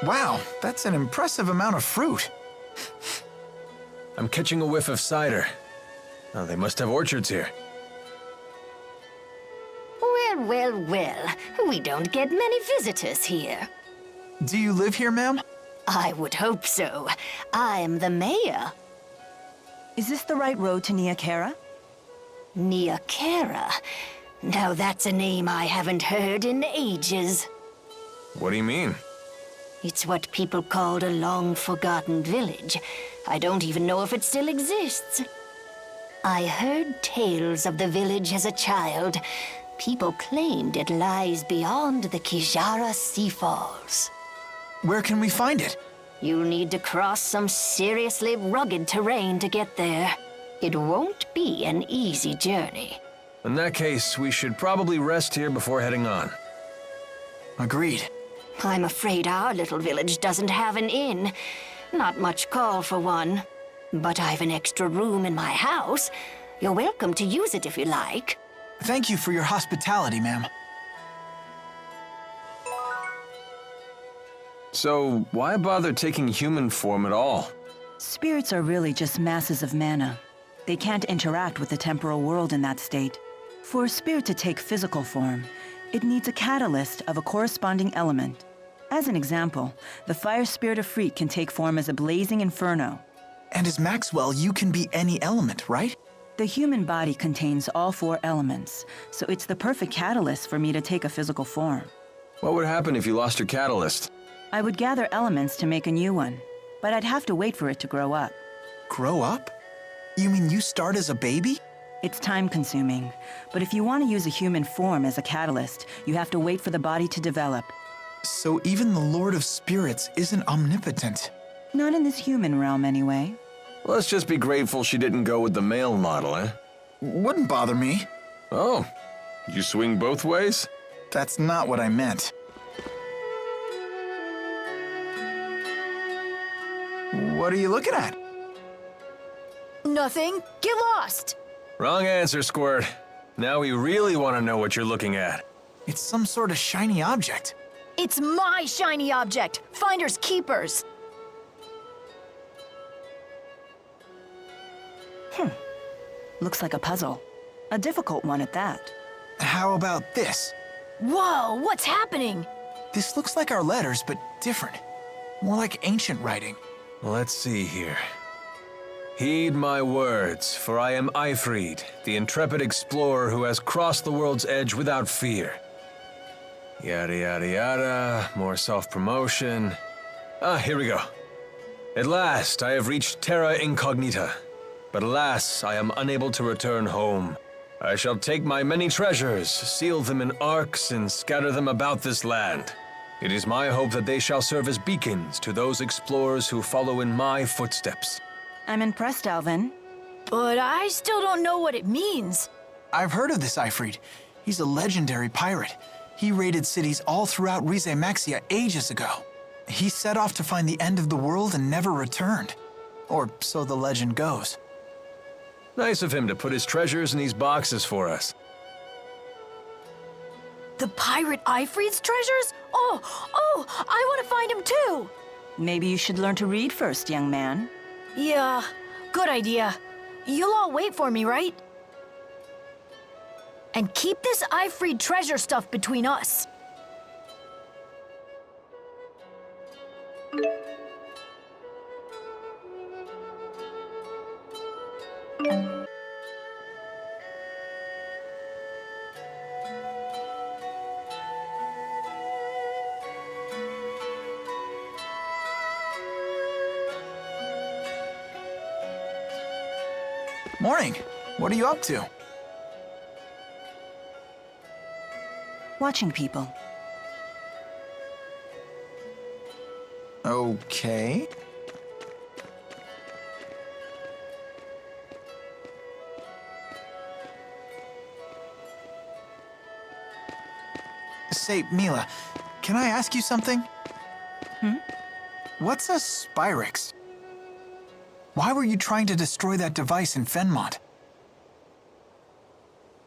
Wow, that's an impressive amount of fruit. I'm catching a whiff of cider. Oh, they must have orchards here. Well, well, well. We don't get many visitors here. Do you live here, ma'am? I would hope so. I'm the mayor. Is this the right road to Niakara? Niakara? Now that's a name I haven't heard in ages. What do you mean? It's what people called a long-forgotten village. I don't even know if it still exists. I heard tales of the village as a child. People claimed it lies beyond the Kijara Sea Falls. Where can we find it? You'll need to cross some seriously rugged terrain to get there. It won't be an easy journey. In that case, we should probably rest here before heading on. Agreed. I'm afraid our little village doesn't have an inn. Not much call for one. But I've an extra room in my house. You're welcome to use it if you like. Thank you for your hospitality, ma'am. So, why bother taking human form at all? Spirits are really just masses of mana. They can't interact with the temporal world in that state. For a spirit to take physical form, it needs a catalyst of a corresponding element. As an example, the fire spirit of Freet can take form as a blazing inferno. And as Maxwell, you can be any element, right? The human body contains all 4 elements, so it's the perfect catalyst for me to take a physical form. What would happen if you lost your catalyst? I would gather elements to make a new one, but I'd have to wait for it to grow up. Grow up? You mean you start as a baby? It's time-consuming, but if you want to use a human form as a catalyst, you have to wait for the body to develop. So even the Lord of Spirits isn't omnipotent. Not in this human realm, anyway. Let's just be grateful she didn't go with the male model, eh? Wouldn't bother me. Oh, you swing both ways? That's not what I meant. What are you looking at? Nothing. Get lost. Wrong answer, Squirt. Now we really want to know what you're looking at. It's some sort of shiny object. It's my shiny object. Finders keepers. Looks like a puzzle. A difficult one at that. How about this? Whoa, what's happening? This looks like our letters, but different. More like ancient writing. Let's see here. Heed my words, for I am Ifrid, the intrepid explorer who has crossed the world's edge without fear. Yada yada yada, more self-promotion. Here we go. At last, I have reached Terra Incognita. But alas, I am unable to return home. I shall take my many treasures, seal them in arks, and scatter them about this land. It is my hope that they shall serve as beacons to those explorers who follow in my footsteps. I'm impressed, Alvin. But I still don't know what it means. I've heard of this Ifrid. He's a legendary pirate. He raided cities all throughout Rize Maxia ages ago. He set off to find the end of the world and never returned. Or so the legend goes. Nice of him to put his treasures in these boxes for us. The pirate Ifrid's treasures? Oh, I want to find him too. Maybe you should learn to read first, young man. Yeah, good idea. You'll all wait for me, right? And keep this Ifrid treasure stuff between us. Morning. What are you up to? Watching people. Okay. Say, Milla, can I ask you something? What's a Spyrix? Why were you trying to destroy that device in Fenmont?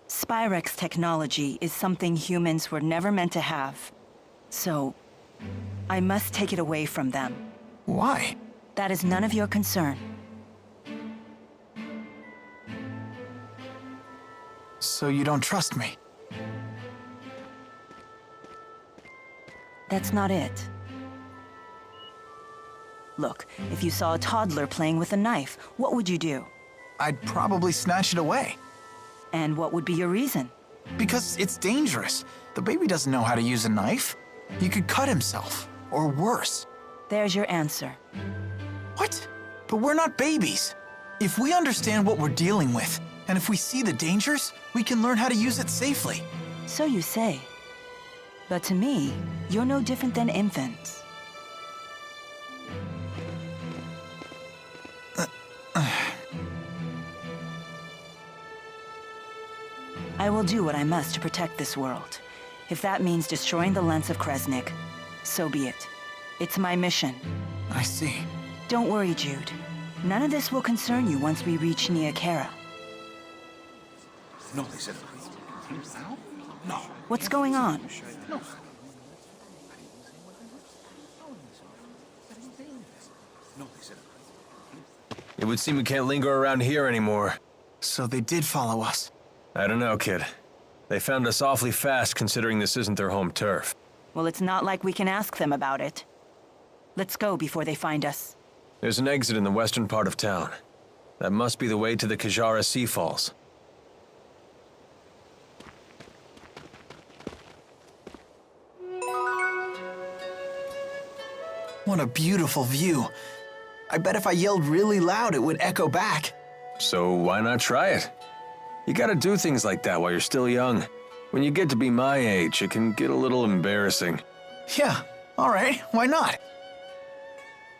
Spyrex technology is something humans were never meant to have. So, I must take it away from them. Why? That is none of your concern. So you don't trust me? That's not it. Look, if you saw a toddler playing with a knife, what would you do? I'd probably snatch it away. And what would be your reason? Because it's dangerous. The baby doesn't know how to use a knife. He could cut himself, or worse. There's your answer. What? But we're not babies. If we understand what we're dealing with, and if we see the dangers, we can learn how to use it safely. So you say. But to me, you're no different than infants. I will do what I must to protect this world. If that means destroying the lens of Kresnik, so be it. It's my mission. I see. Don't worry, Jude. None of this will concern you once we reach Nia Kara. No, they said. No. What's going on? It would seem we can't linger around here anymore. So they did follow us. I don't know, kid. They found us awfully fast considering this isn't their home turf. Well, it's not like we can ask them about it. Let's go before they find us. There's an exit in the western part of town. That must be the way to the Kajara Sea Falls. What a beautiful view. I bet if I yelled really loud, it would echo back. So why not try it? You gotta do things like that while you're still young. When you get to be my age, it can get a little embarrassing. Yeah, all right, why not?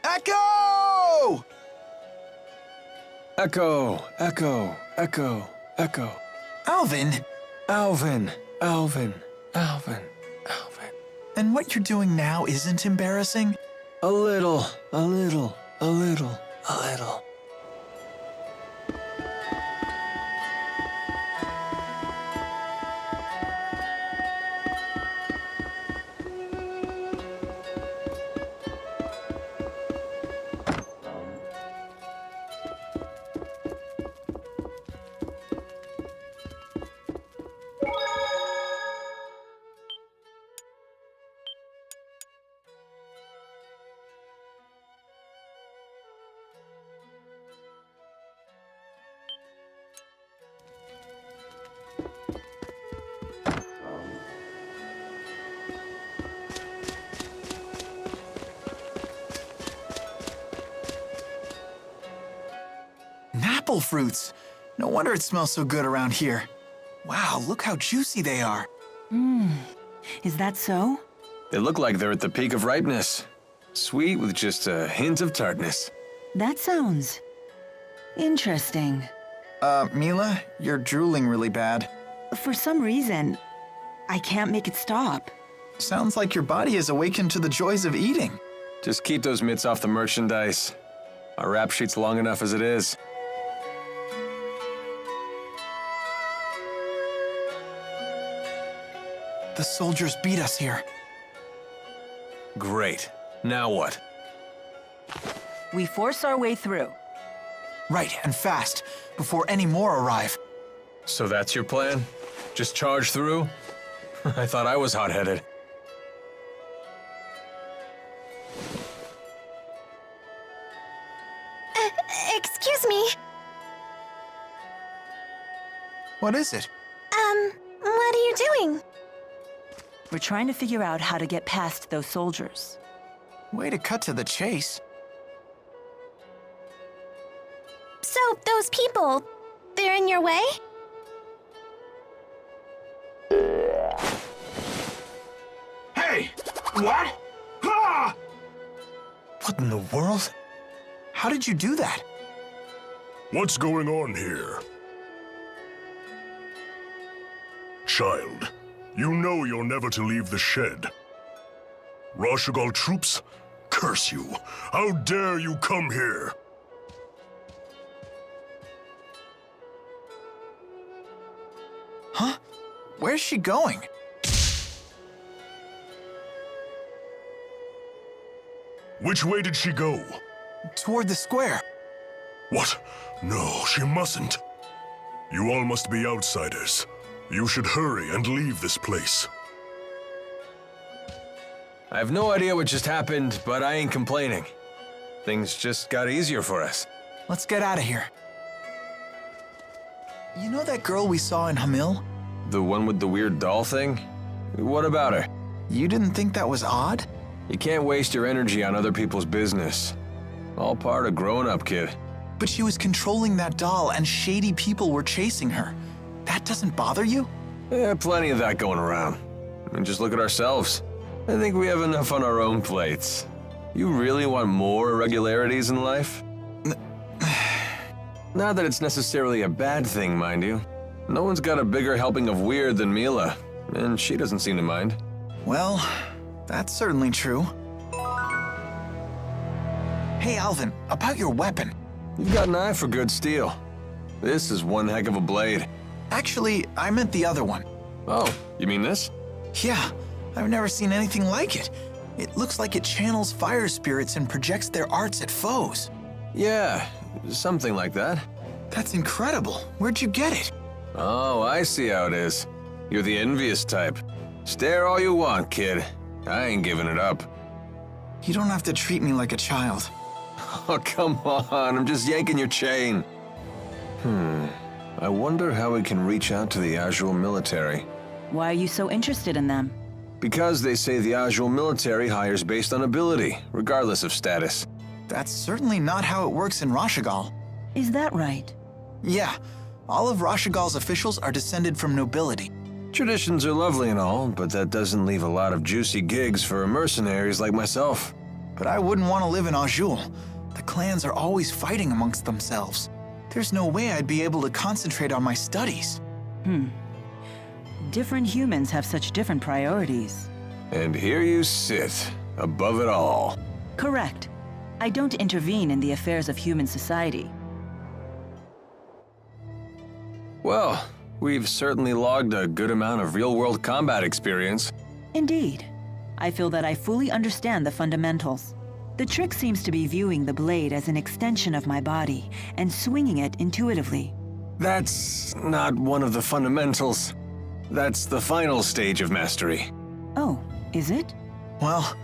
Echo! Echo, echo, echo, echo. Alvin! Alvin, Alvin, Alvin, Alvin. And what you're doing now isn't embarrassing? A little, a little, a little, a little. Apple fruits. No wonder it smells so good around here. Wow, look how juicy they are. Is that so? They look like they're at the peak of ripeness. Sweet with just a hint of tartness. That sounds interesting. Milla, you're drooling really bad. For some reason, I can't make it stop. Sounds like your body has awakened to the joys of eating. Just keep those mitts off the merchandise. Our rap sheet's long enough as it is. The soldiers beat us here. Great. Now what? We force our way through. Right, and fast, before any more arrive. So that's your plan? Just charge through? I thought I was hot-headed. Excuse me. What is it? What are you doing? We're trying to figure out how to get past those soldiers. Way to cut to the chase. So, those people, they're in your way? Hey! What? Ah! What in the world? How did you do that? What's going on here? Child, you know you're never to leave the shed. Rashugal troops, curse you. How dare you come here? Huh? Where's she going? Which way did she go? Toward the square. What? No, she mustn't. You all must be outsiders. You should hurry and leave this place. I have no idea what just happened, but I ain't complaining. Things just got easier for us. Let's get out of here. You know that girl we saw in Hamil? The one with the weird doll thing? What about her? You didn't think that was odd? You can't waste your energy on other people's business. All part of growing up, kid. But she was controlling that doll and shady people were chasing her. That doesn't bother you? Yeah, plenty of that going around. I mean, just look at ourselves. I think we have enough on our own plates. You really want more irregularities in life? Not that it's necessarily a bad thing, mind you. No one's got a bigger helping of weird than Milla, and she doesn't seem to mind. Well, that's certainly true. Hey, Alvin, about your weapon. You've got an eye for good steel. This is one heck of a blade. Actually, I meant the other one. Oh, you mean this? Yeah, I've never seen anything like it. It looks like it channels fire spirits and projects their arts at foes. Yeah, something like that. That's incredible. Where'd you get it? Oh, I see how it is. You're the envious type. Stare all you want, kid. I ain't giving it up. You don't have to treat me like a child. Oh, come on, I'm just yanking your chain. I wonder how we can reach out to the Azul military. Why are you so interested in them? Because they say the Azul military hires based on ability, regardless of status. That's certainly not how it works in Rashigal. Is that right? Yeah, all of Rashigal's officials are descended from nobility. Traditions are lovely and all, but that doesn't leave a lot of juicy gigs for mercenaries like myself. But I wouldn't want to live in Azul. The clans are always fighting amongst themselves. There's no way I'd be able to concentrate on my studies. Different humans have such different priorities. And here you sit, above it all. Correct. I don't intervene in the affairs of human society. Well, we've certainly logged a good amount of real-world combat experience. Indeed. I feel that I fully understand the fundamentals. The trick seems to be viewing the blade as an extension of my body and swinging it intuitively. That's not one of the fundamentals. That's the final stage of mastery. Oh, is it? Well,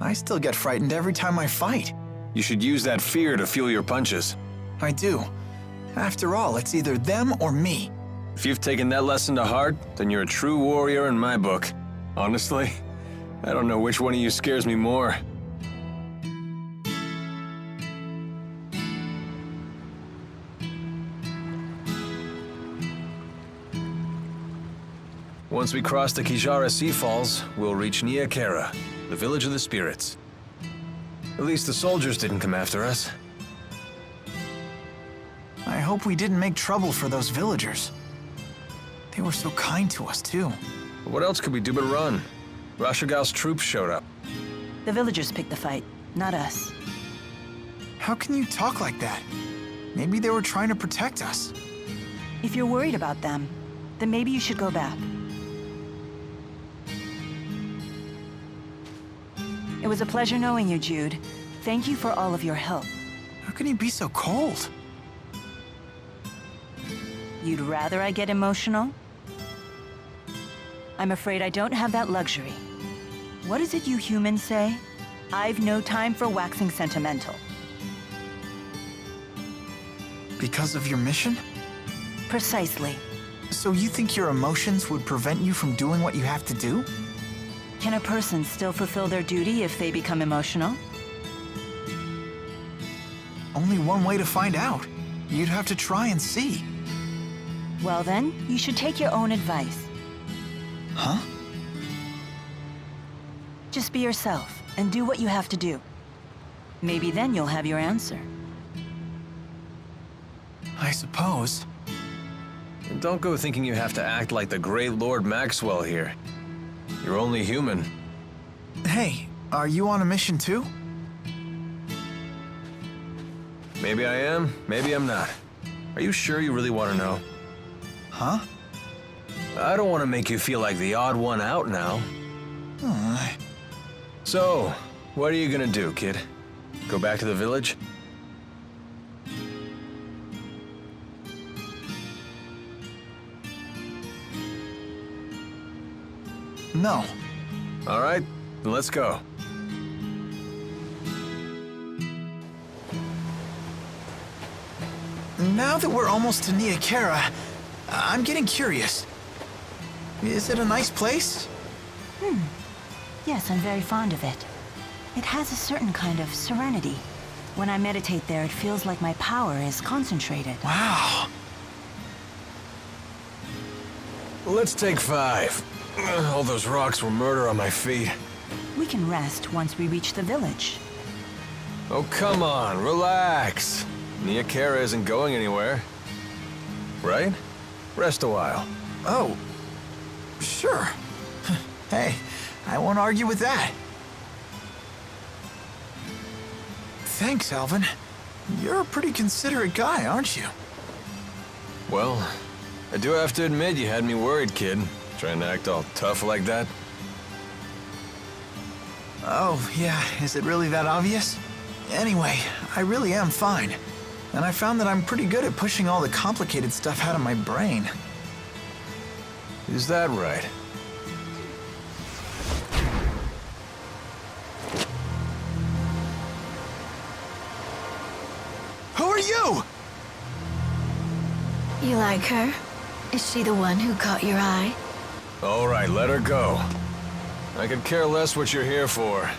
I still get frightened every time I fight. You should use that fear to fuel your punches. I do. After all, it's either them or me. If you've taken that lesson to heart, then you're a true warrior in my book. Honestly, I don't know which one of you scares me more. Once we cross the Kijara Sea Falls, we'll reach Niakara, the village of the spirits. At least the soldiers didn't come after us. I hope we didn't make trouble for those villagers. They were so kind to us, too. What else could we do but run? Rashigal's troops showed up. The villagers picked the fight, not us. How can you talk like that? Maybe they were trying to protect us. If you're worried about them, then maybe you should go back. It was a pleasure knowing you, Jude. Thank you for all of your help. How can you be so cold? You'd rather I get emotional? I'm afraid I don't have that luxury. What is it you humans say? I've no time for waxing sentimental. Because of your mission? Precisely. So you think your emotions would prevent you from doing what you have to do? Can a person still fulfill their duty if they become emotional? Only one way to find out. You'd have to try and see. Well then, you should take your own advice. Huh? Just be yourself and do what you have to do. Maybe then you'll have your answer. I suppose. And don't go thinking you have to act like the great Lord Maxwell here. You're only human. Hey, are you on a mission too? Maybe I am, maybe I'm not. Are you sure you really want to know? Huh? I don't want to make you feel like the odd one out now. So, what are you gonna do, kid? Go back to the village? No. All right, then let's go. Now that we're almost to Niakara, I'm getting curious. Is it a nice place? Yes, I'm very fond of it. It has a certain kind of serenity. When I meditate there, it feels like my power is concentrated. Wow. Let's take 5. All those rocks were murder on my feet. We can rest once we reach the village. Oh, come on, relax. Niakara isn't going anywhere. Right? Rest a while. Oh, sure. Hey, I won't argue with that. Thanks, Alvin. You're a pretty considerate guy, aren't you? Well, I do have to admit you had me worried, kid. Trying to act all tough like that. Oh, yeah, is it really that obvious? Anyway, I really am fine. And I found that I'm pretty good at pushing all the complicated stuff out of my brain. Is that right? Who are you? You like her? Is she the one who caught your eye? All right, let her go. I could care less what you're here for.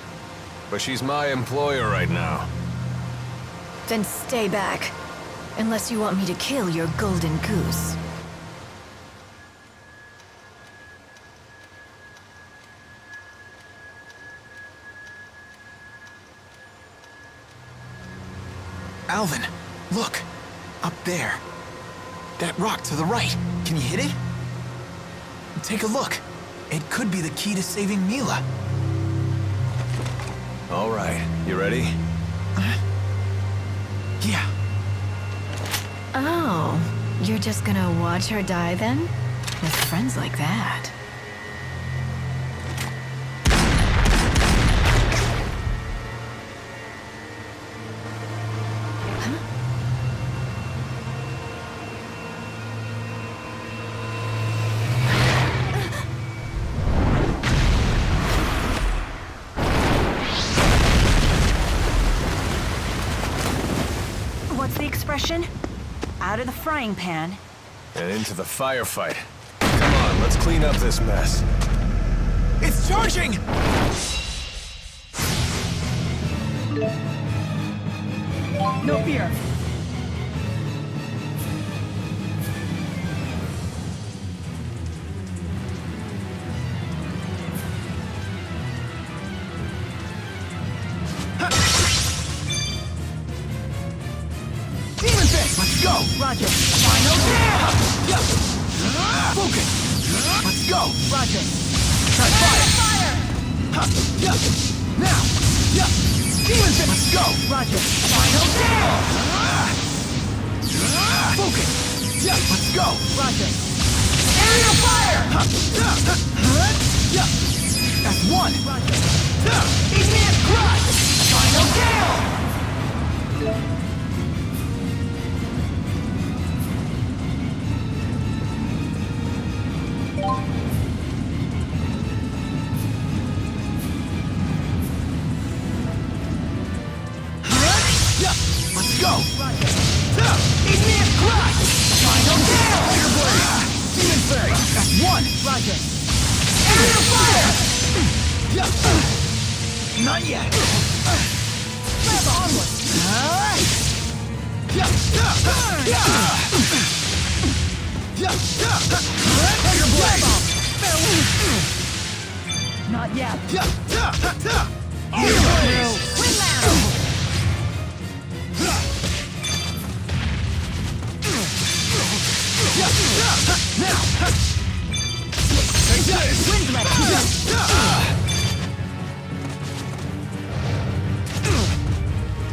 But she's my employer right now. Then stay back. Unless you want me to kill your golden goose. Alvin, look. Up there. That rock to the right. Can you hit it? Take a look. It could be the key to saving Milla. All right, you ready? Yeah. Oh, you're just gonna watch her die then? With friends like that. What's the expression? Out of the frying pan. And into the firefight. Come on, let's clean up this mess. It's charging! No fear. Demon Fist! Let's go! Roger. Final down! Focus! Let's go! Roger. Try fire! Now! Demon Fist! Let's go! Roger. Final down! Focus! Let's go! Roger. Aerial fire! That's 1! Roger. Igneous Crush! Final down! Let's go! Igneous Crush! Final down! Fire Blade! Demon Fairy! That's 1! Roger. Aerial fire! Not yet! Grab onward. Fire Blade! Not yet. Fire Blade! Windlass. Now! Windlass.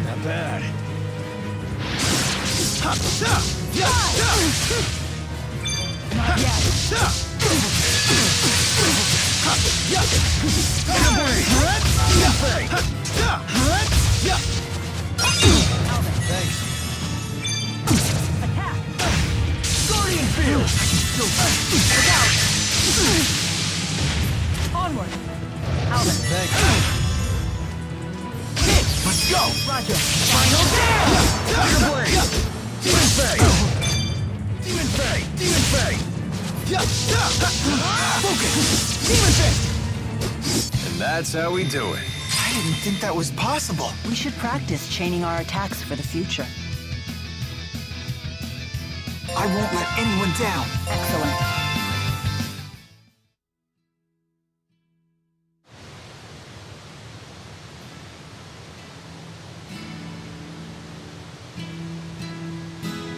Not bad. Not yet. Gotcha! Final Fire Blade! Demon Fang! Demon Fang! Demon Fang! Focus! Demon Fist! And that's how we do it. I didn't think that was possible. We should practice chaining our attacks for the future. I won't let anyone down. Excellent.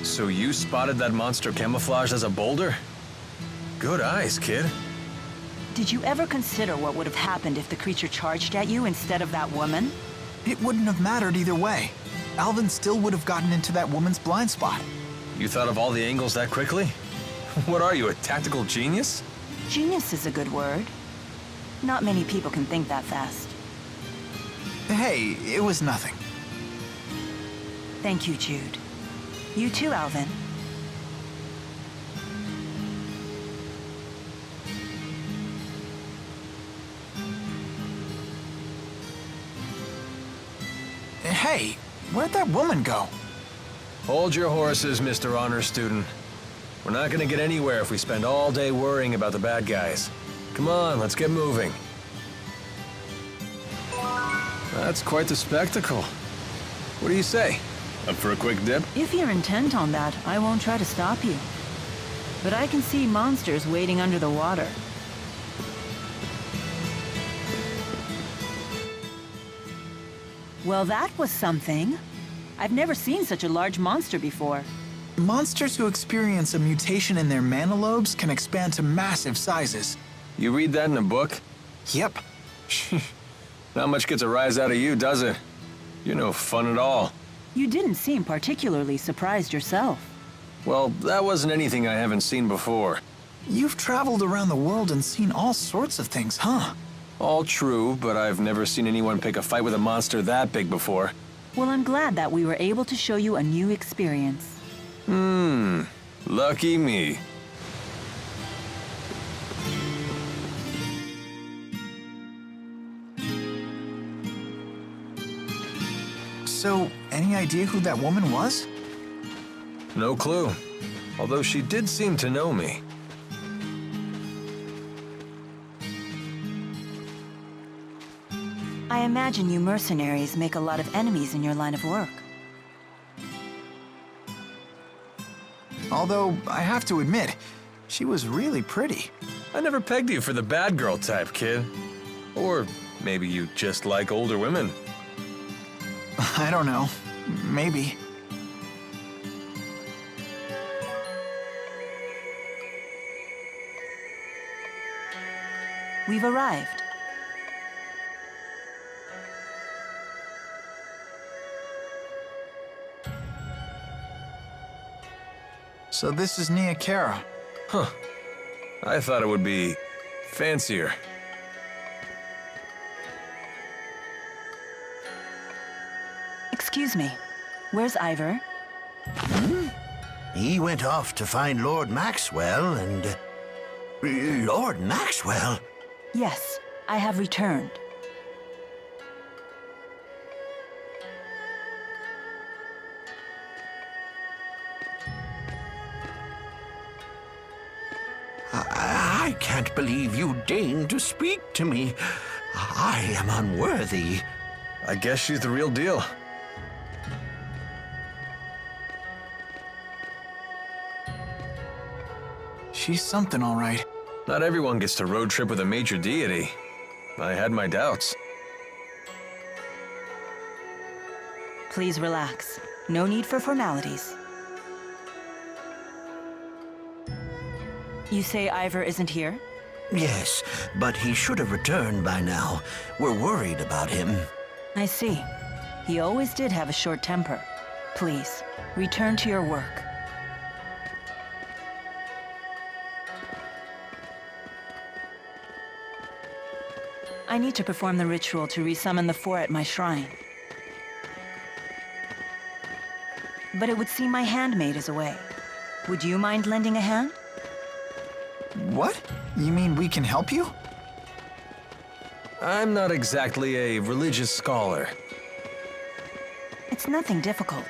So you spotted that monster camouflaged as a boulder? Good eyes, kid. Did you ever consider what would have happened if the creature charged at you instead of that woman? It wouldn't have mattered either way. Alvin still would have gotten into that woman's blind spot. You thought of all the angles that quickly? What are you, a tactical genius? Genius is a good word. Not many people can think that fast. Hey, it was nothing. Thank you, Jude. You too, Alvin. Hey, where'd that woman go? Hold your horses, Mr. Honor Student. We're not gonna get anywhere if we spend all day worrying about the bad guys. Come on, let's get moving. That's quite the spectacle. What do you say? Up for a quick dip? If you're intent on that, I won't try to stop you. But I can see monsters waiting under the water. Well, that was something. I've never seen such a large monster before. Monsters who experience a mutation in their mana lobes can expand to massive sizes. You read that in a book? Yep. Not much gets a rise out of you, does it? You're no fun at all. You didn't seem particularly surprised yourself. Well, that wasn't anything I haven't seen before. You've traveled around the world and seen all sorts of things, huh? All true, but I've never seen anyone pick a fight with a monster that big before. Well, I'm glad that we were able to show you a new experience. Lucky me. So, any idea who that woman was? No clue. Although she did seem to know me. I imagine you mercenaries make a lot of enemies in your line of work. Although, I have to admit, she was really pretty. I never pegged you for the bad girl type, kid. Or maybe you just like older women. I don't know. Maybe. We've arrived. So this is Nia Kara. Huh. I thought it would be fancier. Excuse me. Where's Ivor? He went off to find Lord Maxwell and... Lord Maxwell? Yes, I have returned. I can't believe you deigned to speak to me. I am unworthy. I guess she's the real deal. She's something, all right. Not everyone gets to road trip with a major deity. I had my doubts. Please relax. No need for formalities. You say Ivor isn't here? Yes, but he should have returned by now. We're worried about him. I see. He always did have a short temper. Please, return to your work. I need to perform the ritual to resummon the four at my shrine. But it would seem my handmaid is away. Would you mind lending a hand? What? You mean we can help you? I'm not exactly a religious scholar. It's nothing difficult.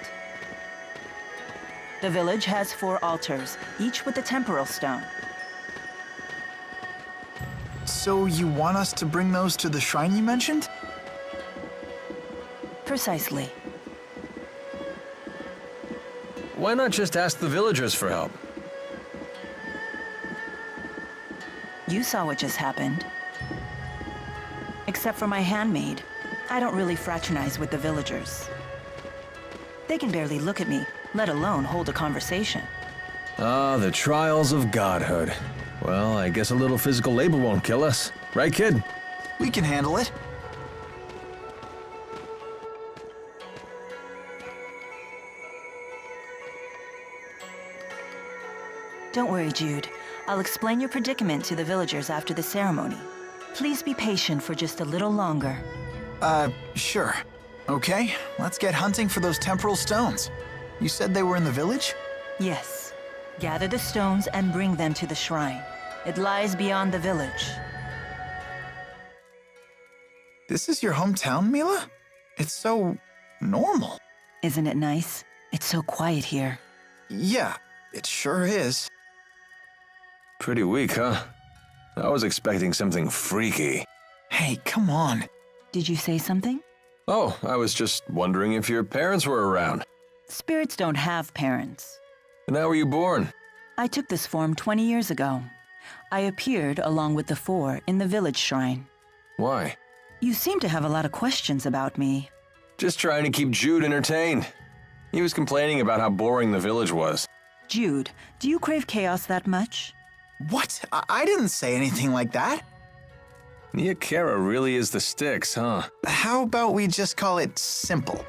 The village has 4 altars, each with a temporal stone. So you want us to bring those to the shrine you mentioned? Precisely. Why not just ask the villagers for help? You saw what just happened. Except for my handmaid, I don't really fraternize with the villagers. They can barely look at me, let alone hold a conversation. Ah, the trials of godhood. Well, I guess a little physical labor won't kill us. Right, kid? We can handle it. Don't worry, Jude. I'll explain your predicament to the villagers after the ceremony. Please be patient for just a little longer. Sure. Okay, let's get hunting for those temporal stones. You said they were in the village? Yes. Gather the stones and bring them to the shrine. It lies beyond the village. This is your hometown, Milla? It's so normal. Isn't it nice? It's so quiet here. Yeah, it sure is. Pretty weak, huh? I was expecting something freaky. Hey, come on. Did you say something? Oh, I was just wondering if your parents were around. Spirits don't have parents. And how were you born? I took this form 20 years ago. I appeared along with the 4 in the village shrine. Why? You seem to have a lot of questions about me. Just trying to keep Jude entertained. He was complaining about how boring the village was. Jude, do you crave chaos that much? What? I didn't say anything like that. Niakara really is the sticks, huh? How about we just call it simple?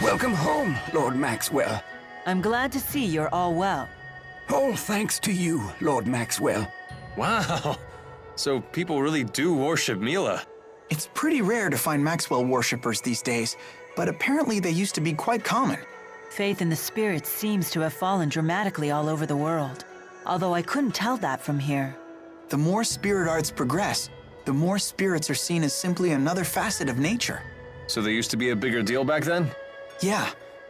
Welcome home, Lord Maxwell. I'm glad to see you're all well. All thanks to you, Lord Maxwell. Wow. So people really do worship Milla. It's pretty rare to find Maxwell worshippers these days, but apparently they used to be quite common. Faith in the spirits seems to have fallen dramatically all over the world, although I couldn't tell that from here. The more spirit arts progress, the more spirits are seen as simply another facet of nature. So they used to be a bigger deal back then? Yeah,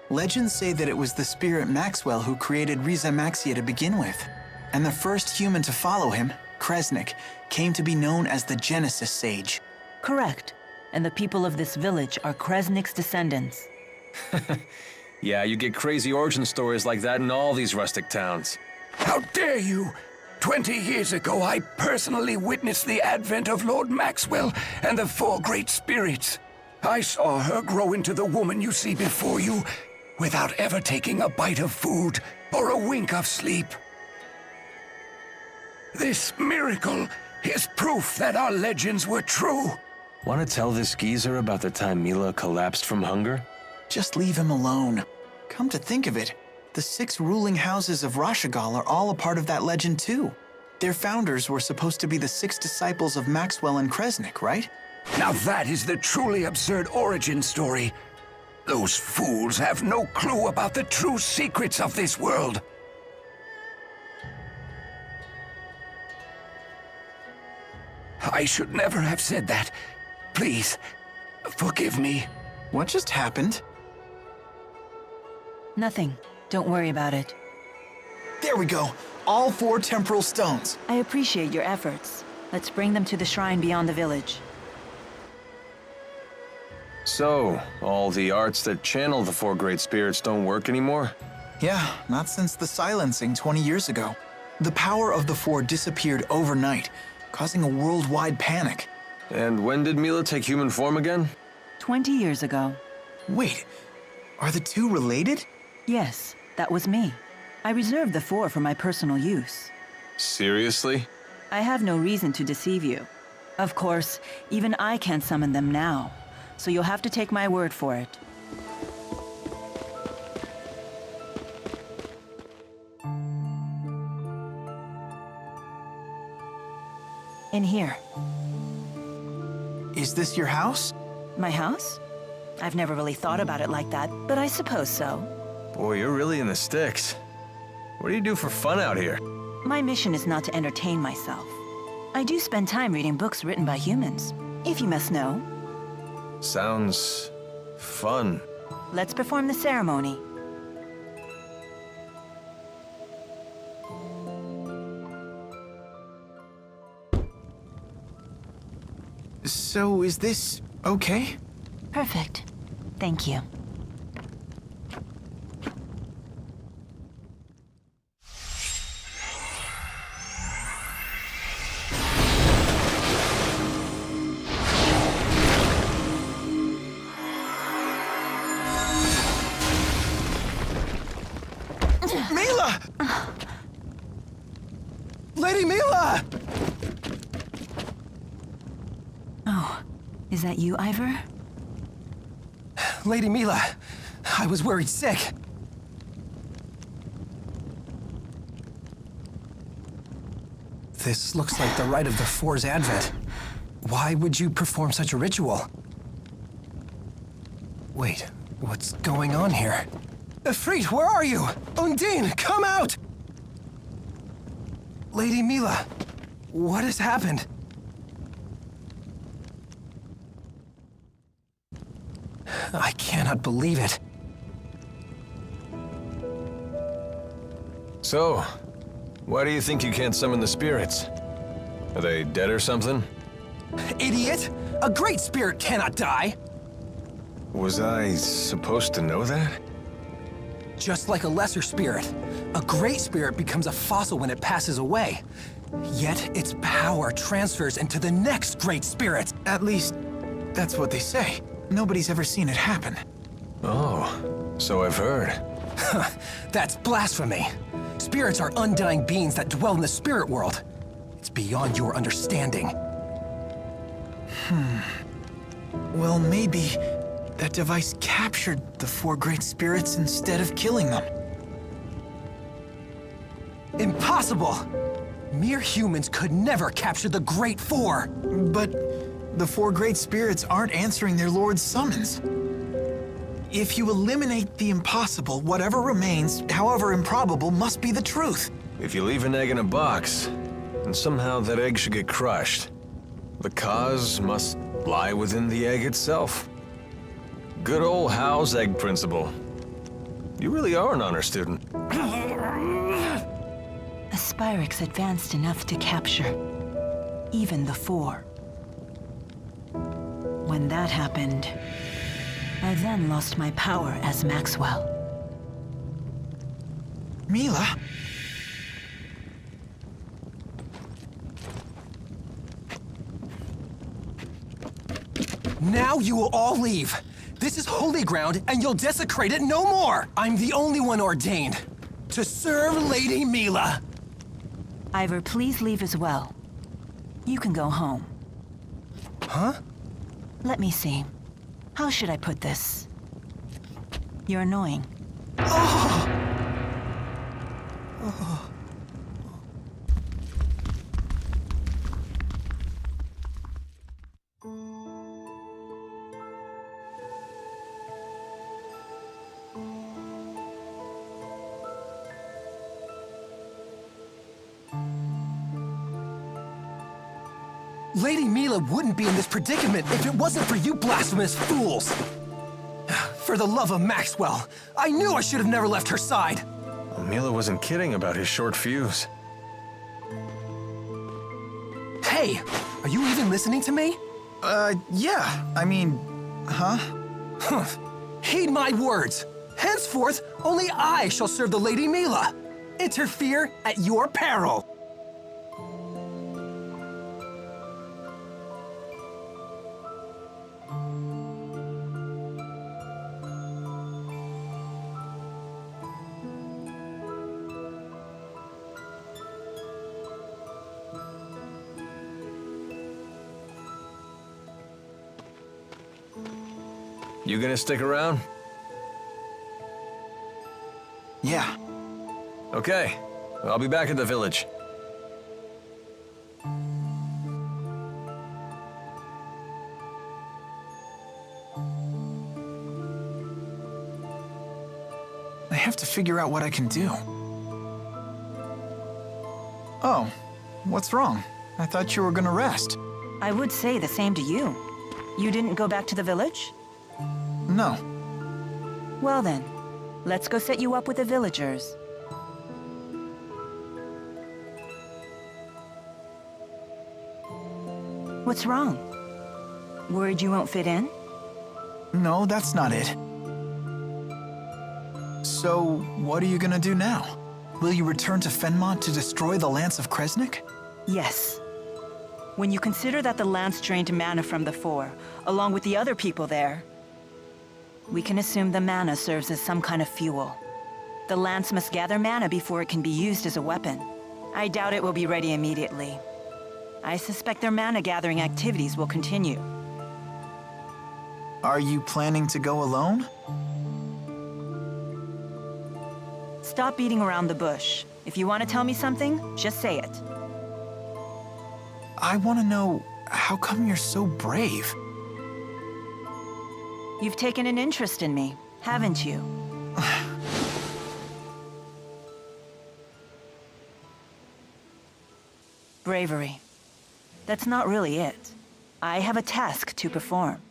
legends say that it was the spirit Maxwell who created Maxia to begin with. And the first human to follow him, Kresnik, came to be known as the Genesis Sage. Correct. And the people of this village are Kresnik's descendants. Yeah, you get crazy origin stories like that in all these rustic towns. How dare you! 20 years ago, I personally witnessed the advent of Lord Maxwell and the 4 great spirits. I saw her grow into the woman you see before you, without ever taking a bite of food or a wink of sleep. This miracle is proof that our legends were true. Want to tell this geezer about the time Milla collapsed from hunger? Just leave him alone. Come to think of it, the 6 ruling houses of Rashagal are all a part of that legend too. Their founders were supposed to be the 6 disciples of Maxwell and Kresnik, right? Now that is the truly absurd origin story. Those fools have no clue about the true secrets of this world. I should never have said that. Please, forgive me. What just happened? Nothing. Don't worry about it. There we go. All 4 temporal stones. I appreciate your efforts. Let's bring them to the shrine beyond the village. So, all the arts that channel the 4 great spirits don't work anymore? Yeah, not since the silencing 20 years ago. The power of the 4 disappeared overnight, causing a worldwide panic. And when did Milla take human form again? 20 years ago. Wait, are the 2 related? Yes, that was me. I reserved the 4 for my personal use. Seriously? I have no reason to deceive you. Of course, even I can't summon them now, so you'll have to take my word for it. In here. Is this your house? My house? I've never really thought about it like that, but I suppose so. Boy, you're really in the sticks. What do you do for fun out here? My mission is not to entertain myself. I do spend time reading books written by humans, if you must know. Sounds fun. Let's perform the ceremony. So, is this okay? Perfect. Thank you. Milla! Lady Milla! Oh, is that you, Ivor? Lady Milla, I was worried sick. This looks like the rite of the Four's advent. Why would you perform such a ritual? Wait, what's going on here? Ifrit, where are you? Undine, come out! Lady Milla, what has happened? I cannot believe it. So, why do you think you can't summon the spirits? Are they dead or something? Idiot! A great spirit cannot die! Was I supposed to know that? Just like a lesser spirit, a great spirit becomes a fossil when it passes away. Yet its power transfers into the next great spirit. At least, that's what they say. Nobody's ever seen it happen. Oh, so I've heard. That's blasphemy. Spirits are undying beings that dwell in the spirit world. It's beyond your understanding. Well, maybe that device captured the four great spirits instead of killing them. Impossible! Mere humans could never capture the Great Four. But the four great spirits aren't answering their lord's summons. If you eliminate the impossible, whatever remains, however improbable, must be the truth. If you leave an egg in a box, and somehow that egg should get crushed, the cause must lie within the egg itself. Good old Howe's egg principle. You really are an honor student. A Spyrix advanced enough to capture even the Four. When that happened, I then lost my power as Maxwell. Milla? Now you will all leave. This is holy ground, and you'll desecrate it no more! I'm the only one ordained to serve Lady Milla. Ivor, please leave as well. You can go home. Huh? Let me see. How should I put this? You're annoying. Lady Milla wouldn't be in this predicament if it wasn't for you blasphemous fools! For the love of Maxwell, I knew I should have never left her side! Milla wasn't kidding about his short fuse. Hey, are you even listening to me? Yeah, I mean, huh? Heed my words! Henceforth, only I shall serve the Lady Milla! Interfere at your peril! You gonna stick around? Yeah. Okay. I'll be back at the village. I have to figure out what I can do. Oh, what's wrong? I thought you were gonna rest. I would say the same to you. You didn't go back to the village? No. Well then, let's go set you up with the villagers. What's wrong? Worried you won't fit in? No, that's not it. So, what are you gonna do now? Will you return to Fenmont to destroy the Lance of Kresnik? Yes. When you consider that the Lance drained mana from the Four, along with the other people there, we can assume the mana serves as some kind of fuel. The Lance must gather mana before it can be used as a weapon. I doubt it will be ready immediately. I suspect their mana-gathering activities will continue. Are you planning to go alone? Stop beating around the bush. If you want to tell me something, just say it. I want to know, how come you're so brave? You've taken an interest in me, haven't you? Bravery. That's not really it. I have a task to perform,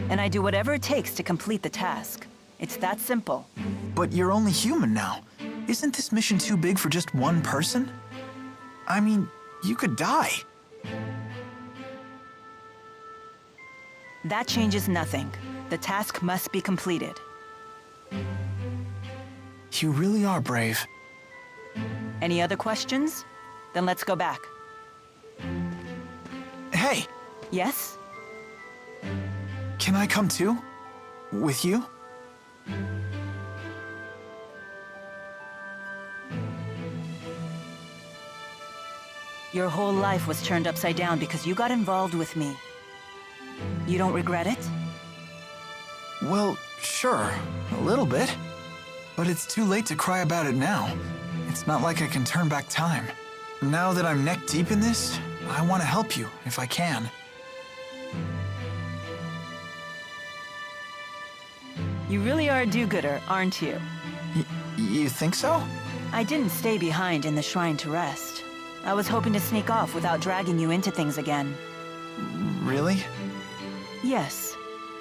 and I do whatever it takes to complete the task. It's that simple. But you're only human now. Isn't this mission too big for just one person? I mean, you could die. That changes nothing. The task must be completed. You really are brave. Any other questions? Then let's go back. Hey! Yes? Can I come too? With you? Your whole life was turned upside down because you got involved with me. You don't regret it? Well, sure, a little bit. But it's too late to cry about it now. It's not like I can turn back time. Now that I'm neck deep in this, I want to help you if I can. You really are a do-gooder, aren't you? You think so? I didn't stay behind in the shrine to rest. I was hoping to sneak off without dragging you into things again. Really? Yes.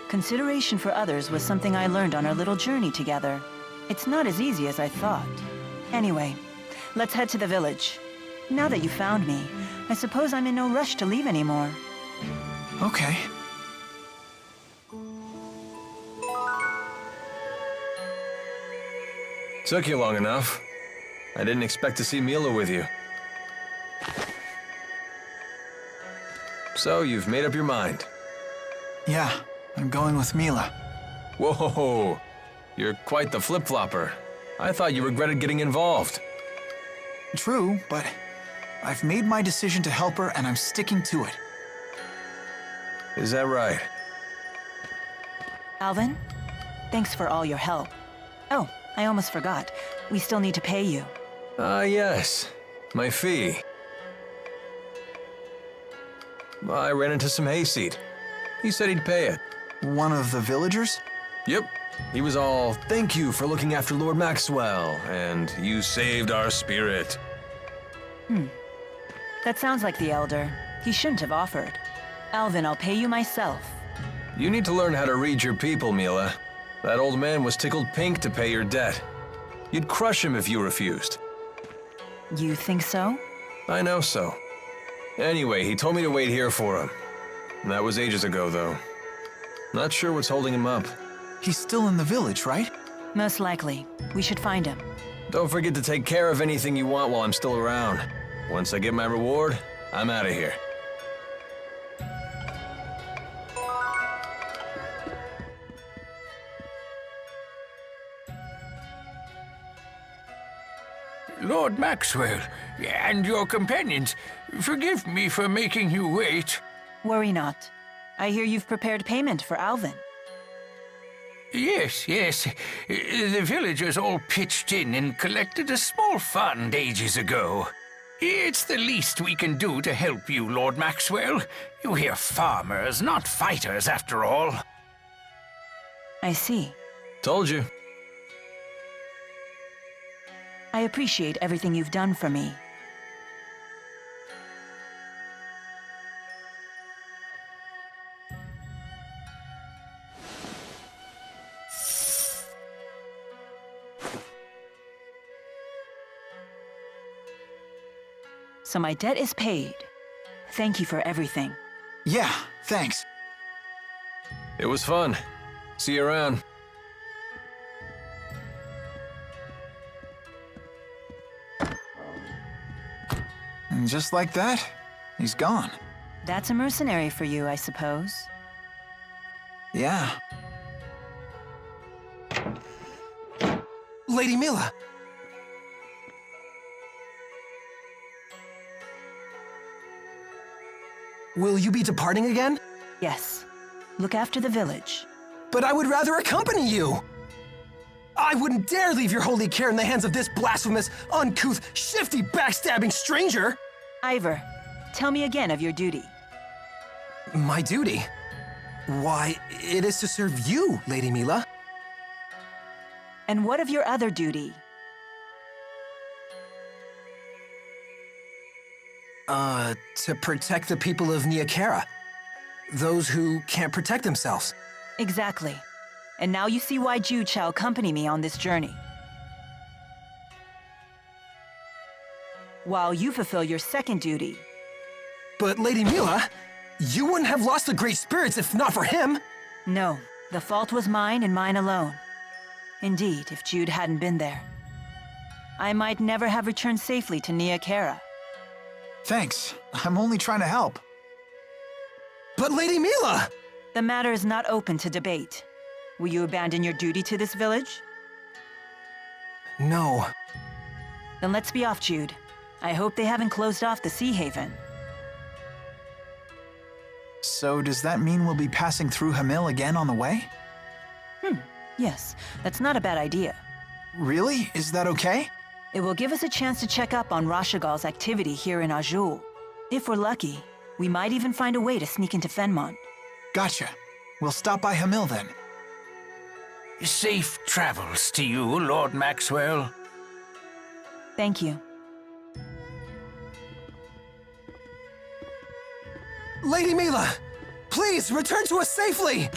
Consideration for others was something I learned on our little journey together. It's not as easy as I thought. Anyway, let's head to the village. Now that you found me, I suppose I'm in no rush to leave anymore. Okay. Took you long enough. I didn't expect to see Milla with you. So, you've made up your mind. Yeah, I'm going with Milla. Whoa, you're quite the flip-flopper. I thought you regretted getting involved. True, but I've made my decision to help her and I'm sticking to it. Is that right? Alvin, thanks for all your help. Oh, I almost forgot. We still need to pay you. Yes. My fee. I ran into some hayseed. He said he'd pay it. One of the villagers? Yep. He was all, "Thank you for looking after Lord Maxwell, and you saved our spirit." That sounds like the Elder. He shouldn't have offered. Alvin, I'll pay you myself. You need to learn how to read your people, Milla. That old man was tickled pink to pay your debt. You'd crush him if you refused. You think so? I know so. Anyway, he told me to wait here for him. That was ages ago, though. Not sure what's holding him up. He's still in the village, right? Most likely. We should find him. Don't forget to take care of anything you want while I'm still around. Once I get my reward, I'm out of here. Lord Maxwell, and your companions, forgive me for making you wait. Worry not. I hear you've prepared payment for Alvin. Yes. The villagers all pitched in and collected a small fund ages ago. It's the least we can do to help you, Lord Maxwell. You hear farmers, not fighters, after all. I see. Told you. I appreciate everything you've done for me. So my debt is paid. Thank you for everything. Yeah, thanks. It was fun. See you around. And just like that, he's gone. That's a mercenary for you, I suppose. Yeah. Lady Milla! Will you be departing again? Yes. Look after the village. But I would rather accompany you! I wouldn't dare leave your holy care in the hands of this blasphemous, uncouth, shifty, backstabbing stranger! Ivor, tell me again of your duty. My duty? Why, it is to serve you, Lady Milla. And what of your other duty? To protect the people of Niakara. Those who can't protect themselves. Exactly. And now you see why Jude shall accompany me on this journey. While you fulfill your second duty. But Lady Milla, you wouldn't have lost the Great Spirits if not for him! No, the fault was mine and mine alone. Indeed, if Jude hadn't been there, I might never have returned safely to Niakara. Thanks. I'm only trying to help. But Lady Milla! The matter is not open to debate. Will you abandon your duty to this village? No. Then let's be off, Jude. I hope they haven't closed off the Sea Haven. So does that mean we'll be passing through Hamil again on the way? Yes, that's not a bad idea. Really? Is that okay? It will give us a chance to check up on Rashagal's activity here in Azul. If we're lucky, we might even find a way to sneak into Fenmont. Gotcha. We'll stop by Hamil then. Safe travels to you, Lord Maxwell. Thank you. Lady Milla, please return to us safely!